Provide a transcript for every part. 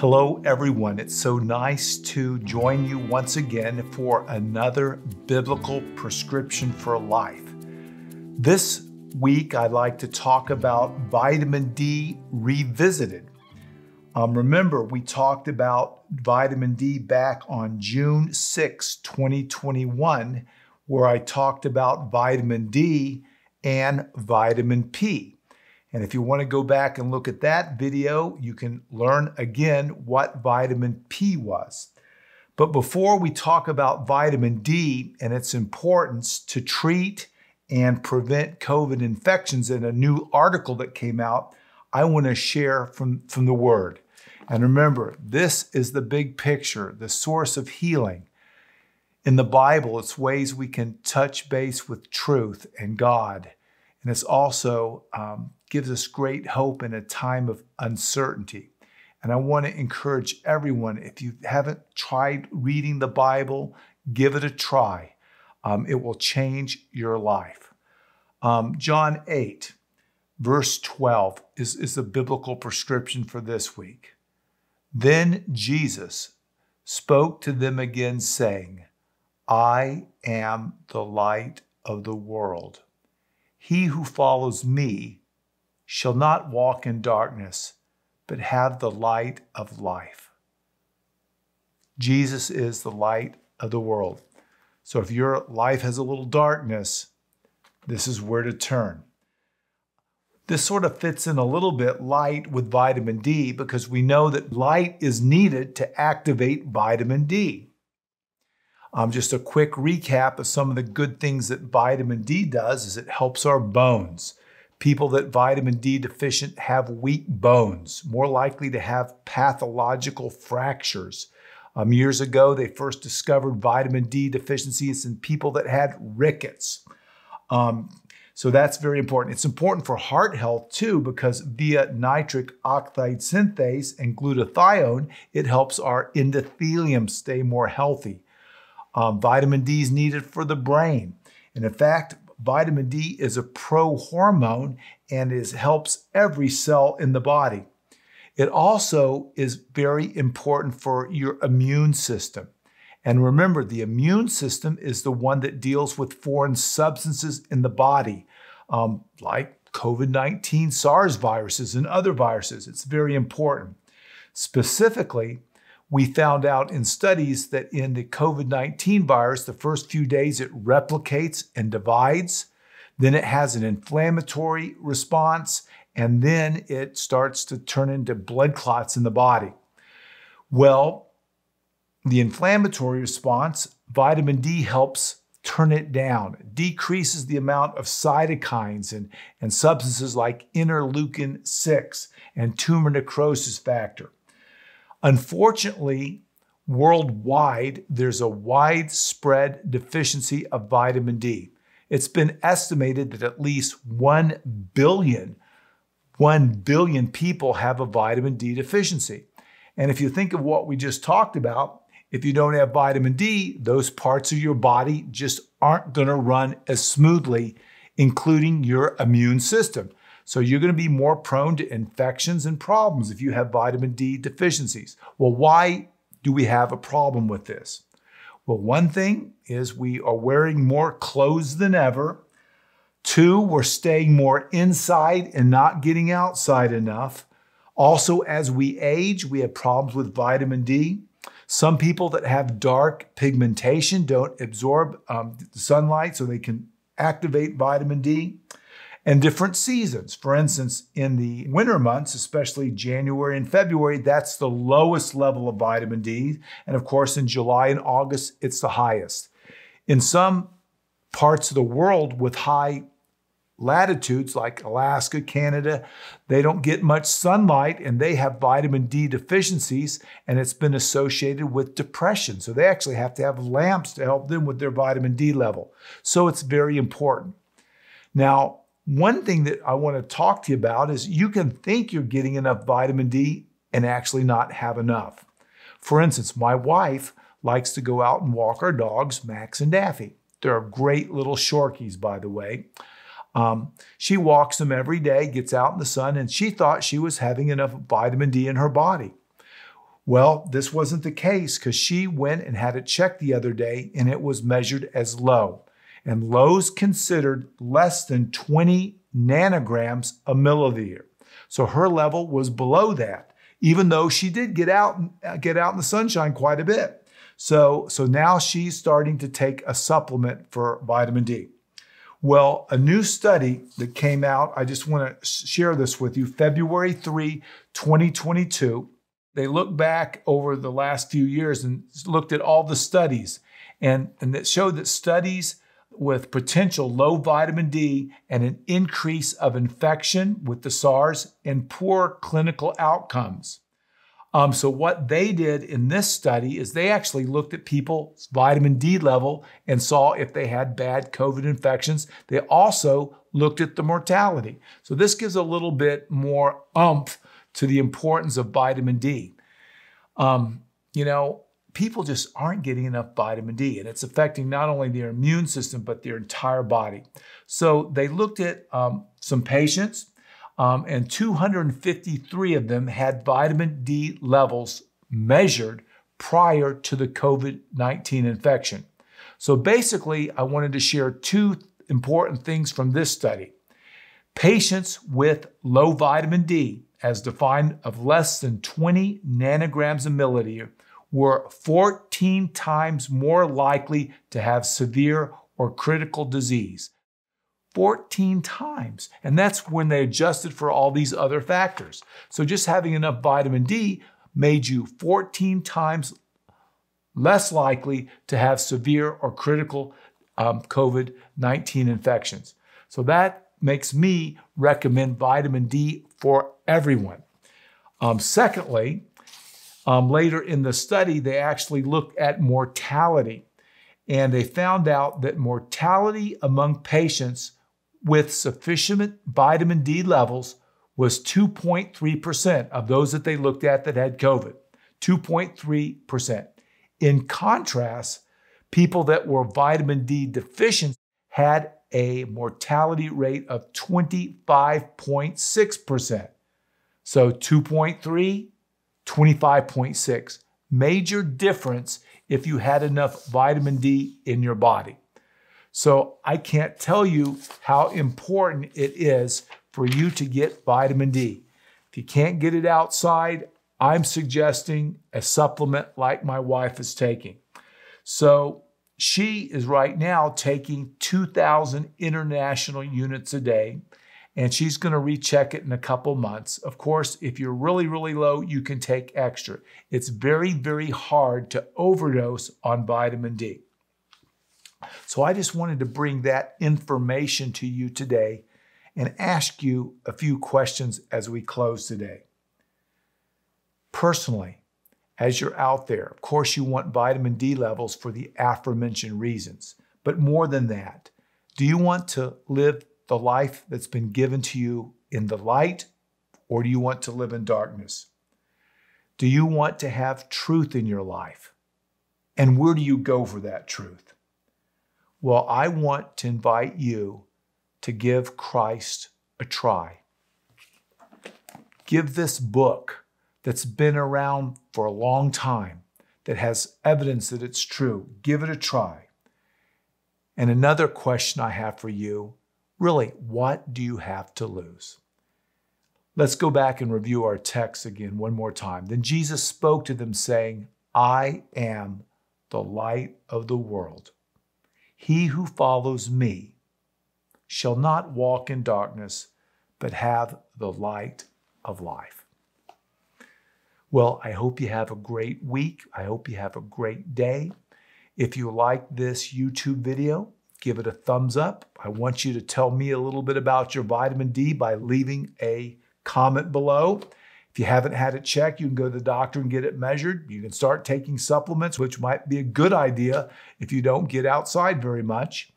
Hello, everyone. It's so nice to join you once again for another biblical prescription for life. This week, I'd like to talk about vitamin D revisited. Remember, we talked about vitamin D back on June 6, 2021, where I talked about vitamin D and vitamin P. And if you want to go back and look at that video, you can learn again what vitamin P was. But before we talk about vitamin D and its importance to treat and prevent COVID infections, in a new article that came out, I want to share from the Word. And remember, this is the big picture, the source of healing. In the Bible, it's ways we can touch base with truth and God. And it's also gives us great hope in a time of uncertainty. And I want to encourage everyone, if you haven't tried reading the Bible, give it a try. It will change your life. John 8, verse 12 is the biblical prescription for this week. Then Jesus spoke to them again, saying, I am the light of the world. He who follows me shall not walk in darkness, but have the light of life. Jesus is the light of the world. So if your life has a little darkness, this is where to turn. This sort of fits in a little bit light with vitamin D because we know that light is needed to activate vitamin D. Just a quick recap of some of the good things that vitamin D does is it helps our bones. People that vitamin D deficient have weak bones, more likely to have pathological fractures. Years ago, they first discovered vitamin D deficiencies in people that had rickets. So that's very important. It's important for heart health too, because via nitric oxide synthase and glutathione, it helps our endothelium stay more healthy. Vitamin D is needed for the brain. And in fact, vitamin D is a pro-hormone and helps every cell in the body. It also is very important for your immune system. And remember, the immune system is the one that deals with foreign substances in the body, like COVID-19, SARS viruses, and other viruses. It's very important. Specifically, we found out in studies that in the COVID-19 virus, the first few days it replicates and divides, then it has an inflammatory response, and then it starts to turn into blood clots in the body. Well, the inflammatory response, vitamin D helps turn it down. It decreases the amount of cytokines and substances like interleukin-6 and tumor necrosis factor. Unfortunately, worldwide, there's a widespread deficiency of vitamin D. It's been estimated that at least 1 billion people have a vitamin D deficiency. And if you think of what we just talked about, if you don't have vitamin D, those parts of your body just aren't going to run as smoothly, including your immune system. So you're going to be more prone to infections and problems if you have vitamin D deficiencies. Well, why do we have a problem with this? Well, one thing is we are wearing more clothes than ever. 2, we're staying more inside and not getting outside enough. Also, as we age, we have problems with vitamin D. Some people that have dark pigmentation don't absorb sunlight so they can activate vitamin D. And different seasons. For instance, in the winter months, especially January and February, that's the lowest level of vitamin D. And of course, in July and August, it's the highest. In some parts of the world with high latitudes like Alaska, Canada, they don't get much sunlight and they have vitamin D deficiencies, and it's been associated with depression. So they actually have to have lamps to help them with their vitamin D level. So it's very important. Now, one thing that I want to talk to you about is you can think you're getting enough vitamin D and actually not have enough. For instance, my wife likes to go out and walk our dogs, Max and Daffy. They're great little Shorkies, by the way. She walks them every day, gets out in the sun, and she thought she was having enough vitamin D in her body. Well, this wasn't the case because she went and had it checked the other day and it was measured as low. And low's considered less than 20 nanograms a milliliter. So her level was below that, even though she did get out in the sunshine quite a bit. So now she's starting to take a supplement for vitamin D. Well, a new study that came out, I just want to share this with you, February 3, 2022. They looked back over the last few years and looked at all the studies, and it showed that studies with potential low vitamin D and an increase of infection with the SARS and poor clinical outcomes. So what they did in this study is they actually looked at people's vitamin D level and saw if they had bad COVID infections. They also looked at the mortality. So this gives a little bit more oomph to the importance of vitamin D. People just aren't getting enough vitamin D, and it's affecting not only their immune system, but their entire body. So they looked at some patients, and 253 of them had vitamin D levels measured prior to the COVID-19 infection. So basically, I wanted to share two important things from this study. Patients with low vitamin D, as defined of less than 20 nanograms a milliliter, were 14 times more likely to have severe or critical disease. 14 times. And that's when they adjusted for all these other factors. So just having enough vitamin D made you 14 times less likely to have severe or critical COVID-19 infections. So that makes me recommend vitamin D for everyone. Secondly, later in the study, they actually looked at mortality, and they found out that mortality among patients with sufficient vitamin D levels was 2.3% of those that they looked at that had COVID, 2.3%. In contrast, people that were vitamin D deficient had a mortality rate of 25.6%. So 2.3, 25.6. Major difference if you had enough vitamin D in your body. So I can't tell you how important it is for you to get vitamin D. If you can't get it outside, I'm suggesting a supplement like my wife is taking. So she is right now taking 2,000 international units a day, and she's going to recheck it in a couple months. Of course, if you're really, really low, you can take extra. It's very, very hard to overdose on vitamin D. So I just wanted to bring that information to you today and ask you a few questions as we close today. Personally, as you're out there, of course you want vitamin D levels for the aforementioned reasons. But more than that, do you want to live the life that's been given to you in the light, or do you want to live in darkness? Do you want to have truth in your life? And where do you go for that truth? Well, I want to invite you to give Christ a try. Give this book that's been around for a long time, that has evidence that it's true, give it a try. And another question I have for you, really, what do you have to lose? Let's go back and review our text again one more time. Then Jesus spoke to them saying, I am the light of the world. He who follows me shall not walk in darkness, but have the light of life. Well, I hope you have a great week. I hope you have a great day. If you like this YouTube video, give it a thumbs up. I want you to tell me a little bit about your vitamin D by leaving a comment below. If you haven't had it checked, you can go to the doctor and get it measured. You can start taking supplements, which might be a good idea if you don't get outside very much.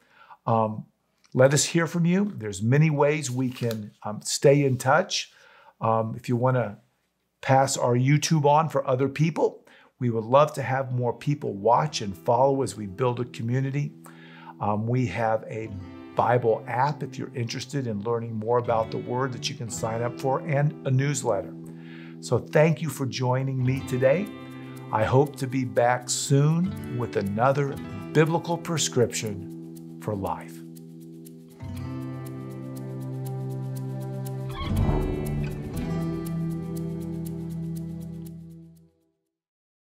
Let us hear from you. There's many ways we can stay in touch. If you want to pass our YouTube on for other people, we would love to have more people watch and follow as we build a community. We have a Bible app if you're interested in learning more about the Word that you can sign up for, and a newsletter. So thank you for joining me today. I hope to be back soon with another biblical prescription for life.